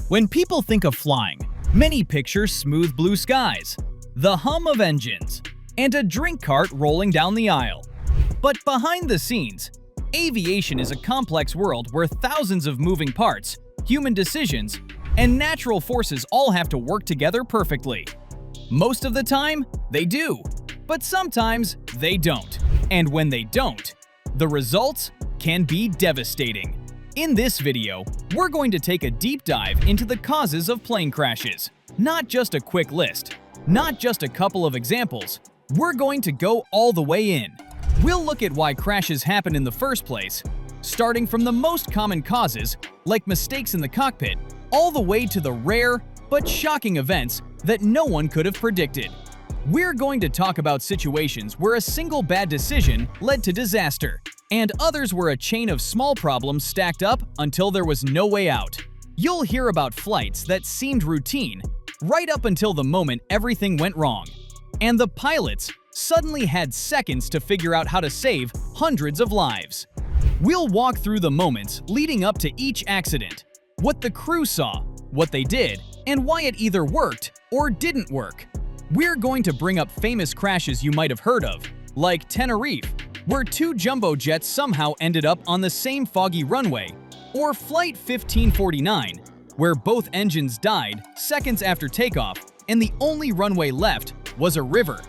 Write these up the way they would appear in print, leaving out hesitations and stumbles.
When people think of flying, many picture smooth blue skies, the hum of engines, and a drink cart rolling down the aisle. But behind the scenes, aviation is a complex world where thousands of moving parts, human decisions, and natural forces all have to work together perfectly. Most of the time, they do, but sometimes they don't. And when they don't, the results can be devastating. In this video, we're going to take a deep dive into the causes of plane crashes. Not just a quick list, not just a couple of examples. We're going to go all the way in. We'll look at why crashes happen in the first place, starting from the most common causes, like mistakes in the cockpit, all the way to the rare but shocking events that no one could have predicted. We're going to talk about situations where a single bad decision led to disaster, and others where a chain of small problems stacked up until there was no way out. You'll hear about flights that seemed routine, right up until the moment everything went wrong, and the pilots suddenly had seconds to figure out how to save hundreds of lives. We'll walk through the moments leading up to each accident, what the crew saw, what they did, and why it either worked or didn't work. We're going to bring up famous crashes you might have heard of, like Tenerife, where two jumbo jets somehow ended up on the same foggy runway, or Flight 1549, where both engines died seconds after takeoff and the only runway left was a river.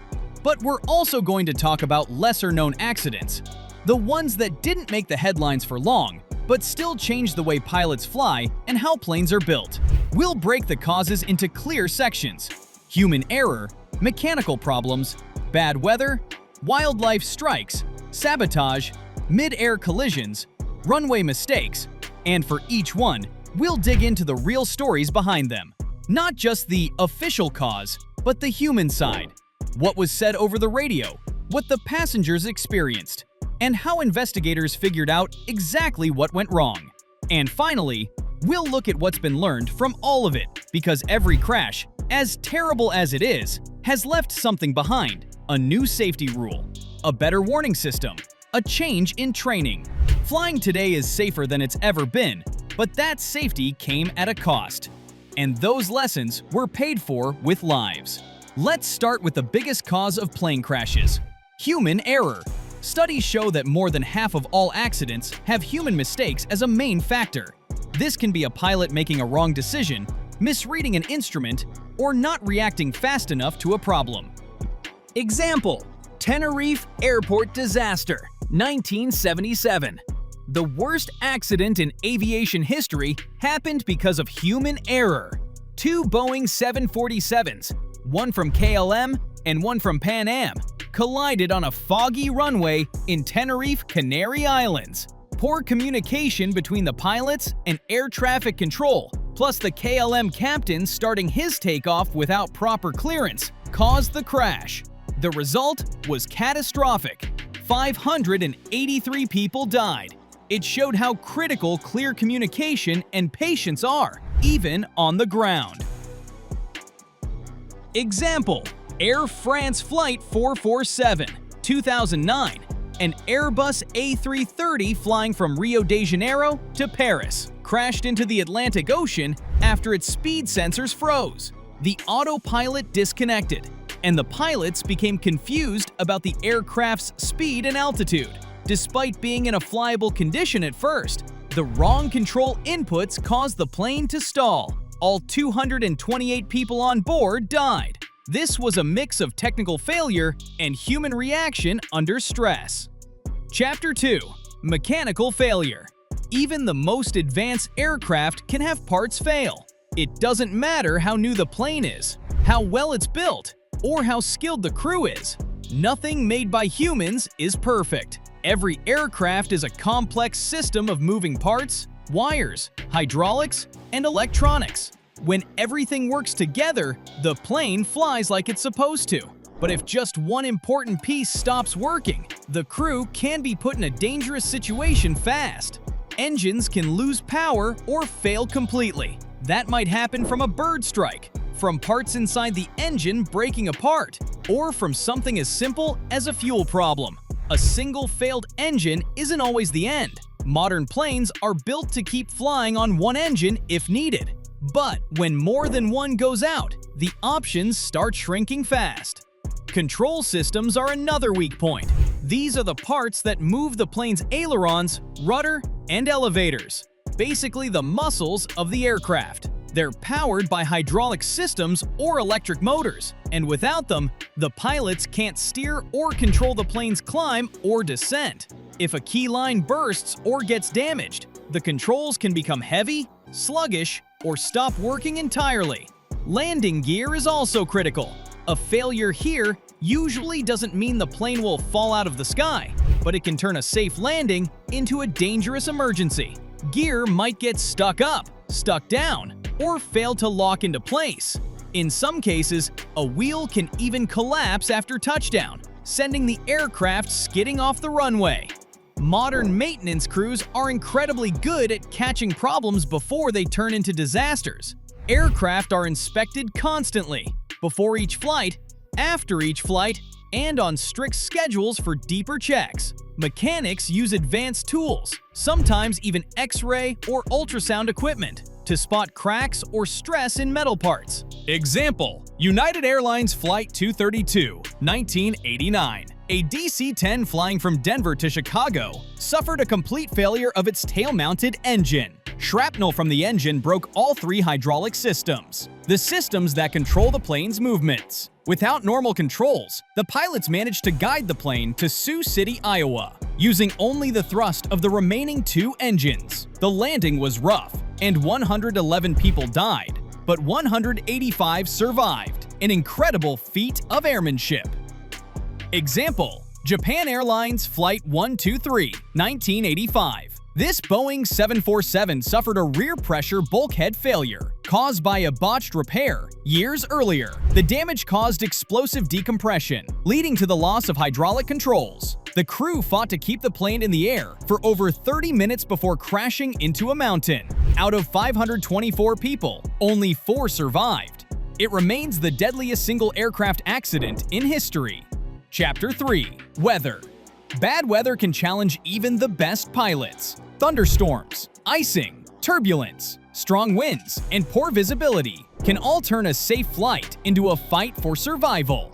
But we're also going to talk about lesser-known accidents, the ones that didn't make the headlines for long, but still changed the way pilots fly and how planes are built. We'll break the causes into clear sections: human error, mechanical problems, bad weather, wildlife strikes, sabotage, mid-air collisions, runway mistakes, and for each one, we'll dig into the real stories behind them. Not just the official cause, but the human side. What was said over the radio, what the passengers experienced, and how investigators figured out exactly what went wrong. And finally, we'll look at what's been learned from all of it, because every crash, as terrible as it is, has left something behind: a new safety rule, a better warning system, a change in training. Flying today is safer than it's ever been, but that safety came at a cost. And those lessons were paid for with lives. Let's start with the biggest cause of plane crashes: human error. Studies show that more than half of all accidents have human mistakes as a main factor. This can be a pilot making a wrong decision, misreading an instrument, or not reacting fast enough to a problem. Example: Tenerife Airport Disaster, 1977. The worst accident in aviation history happened because of human error. Two Boeing 747s, one from KLM and one from Pan Am, collided on a foggy runway in Tenerife, Canary Islands. Poor communication between the pilots and air traffic control, plus the KLM captain starting his takeoff without proper clearance, caused the crash. The result was catastrophic. 583 people died. It showed how critical clear communication and patience are, even on the ground. Example: Air France Flight 447, 2009. An Airbus A330 flying from Rio de Janeiro to Paris crashed into the Atlantic Ocean after its speed sensors froze. The autopilot disconnected, and the pilots became confused about the aircraft's speed and altitude. Despite being in a flyable condition at first, the wrong control inputs caused the plane to stall. All 228 people on board died. This was a mix of technical failure and human reaction under stress. Chapter 2: Mechanical failure. Even the most advanced aircraft can have parts fail. It doesn't matter how new the plane is, how well it's built, or how skilled the crew is. Nothing made by humans is perfect. Every aircraft is a complex system of moving parts, wires, hydraulics, and electronics. When everything works together, the plane flies like it's supposed to. But if just one important piece stops working, the crew can be put in a dangerous situation fast. Engines can lose power or fail completely. That might happen from a bird strike, from parts inside the engine breaking apart, or from something as simple as a fuel problem. A single failed engine isn't always the end. Modern planes are built to keep flying on one engine if needed. But when more than one goes out, the options start shrinking fast. Control systems are another weak point. These are the parts that move the plane's ailerons, rudder, and elevators, basically the muscles of the aircraft. They're powered by hydraulic systems or electric motors, and without them, the pilots can't steer or control the plane's climb or descent. If a key line bursts or gets damaged, the controls can become heavy, sluggish, or stop working entirely. Landing gear is also critical. A failure here usually doesn't mean the plane will fall out of the sky, but it can turn a safe landing into a dangerous emergency. Gear might get stuck up, stuck down, or fail to lock into place. In some cases, a wheel can even collapse after touchdown, sending the aircraft skidding off the runway. Modern maintenance crews are incredibly good at catching problems before they turn into disasters. Aircraft are inspected constantly, before each flight, after each flight, and on strict schedules for deeper checks. Mechanics use advanced tools, sometimes even X-ray or ultrasound equipment, to spot cracks or stress in metal parts. Example: United Airlines Flight 232, 1989. A DC-10 flying from Denver to Chicago suffered a complete failure of its tail-mounted engine. Shrapnel from the engine broke all three hydraulic systems, the systems that control the plane's movements. Without normal controls, the pilots managed to guide the plane to Sioux City, Iowa, using only the thrust of the remaining two engines. The landing was rough, and 111 people died, but 185 survived, an incredible feat of airmanship. Example: Japan Airlines Flight 123, 1985. This Boeing 747 suffered a rear pressure bulkhead failure caused by a botched repair years earlier. The damage caused explosive decompression, leading to the loss of hydraulic controls. The crew fought to keep the plane in the air for over 30 minutes before crashing into a mountain. Out of 524 people, only 4 survived. It remains the deadliest single aircraft accident in history. Chapter 3: Weather. Bad weather can challenge even the best pilots. Thunderstorms, icing, turbulence, strong winds, and poor visibility can all turn a safe flight into a fight for survival.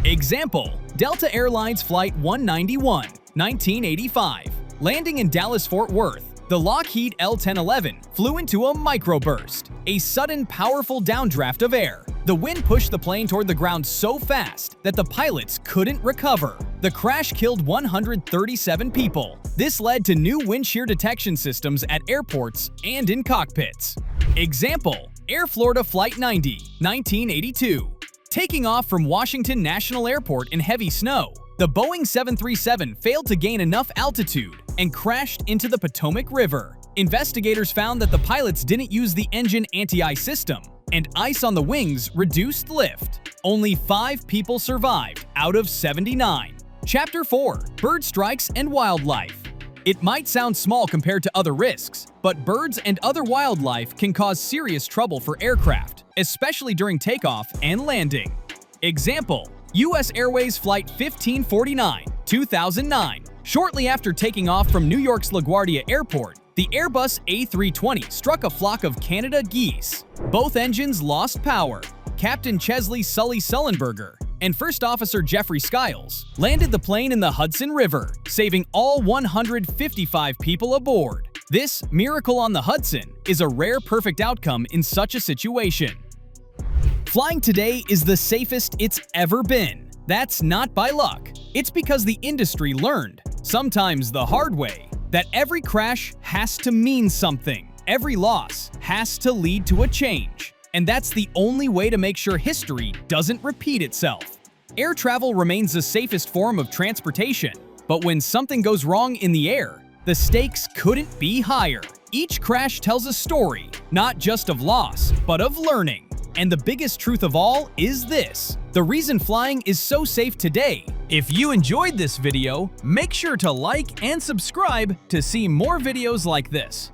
Example: Delta Airlines Flight 191, 1985. Landing in Dallas-Fort Worth, the Lockheed L-1011 flew into a microburst, a sudden powerful downdraft of air. The wind pushed the plane toward the ground so fast that the pilots couldn't recover. The crash killed 137 people. This led to new wind shear detection systems at airports and in cockpits. Example: Air Florida Flight 90, 1982. Taking off from Washington National Airport in heavy snow, the Boeing 737 failed to gain enough altitude and crashed into the Potomac River. Investigators found that the pilots didn't use the engine anti-ice system, and ice on the wings reduced lift. Only 5 people survived out of 79. Chapter 4: Bird strikes and wildlife. It might sound small compared to other risks, but birds and other wildlife can cause serious trouble for aircraft, especially during takeoff and landing. Example: U.S. Airways Flight 1549, 2009. Shortly after taking off from New York's LaGuardia Airport, the Airbus A320 struck a flock of Canada geese. Both engines lost power. Captain Chesley Sully Sullenberger and First Officer Jeffrey Skiles landed the plane in the Hudson River, saving all 155 people aboard. This miracle on the Hudson is a rare perfect outcome in such a situation. Flying today is the safest it's ever been. That's not by luck. It's because the industry learned, sometimes the hard way, that every crash has to mean something. Every loss has to lead to a change. And that's the only way to make sure history doesn't repeat itself. Air travel remains the safest form of transportation, but when something goes wrong in the air, the stakes couldn't be higher. Each crash tells a story, not just of loss, but of learning. And the biggest truth of all is this: the reason flying is so safe today. If you enjoyed this video, make sure to like and subscribe to see more videos like this.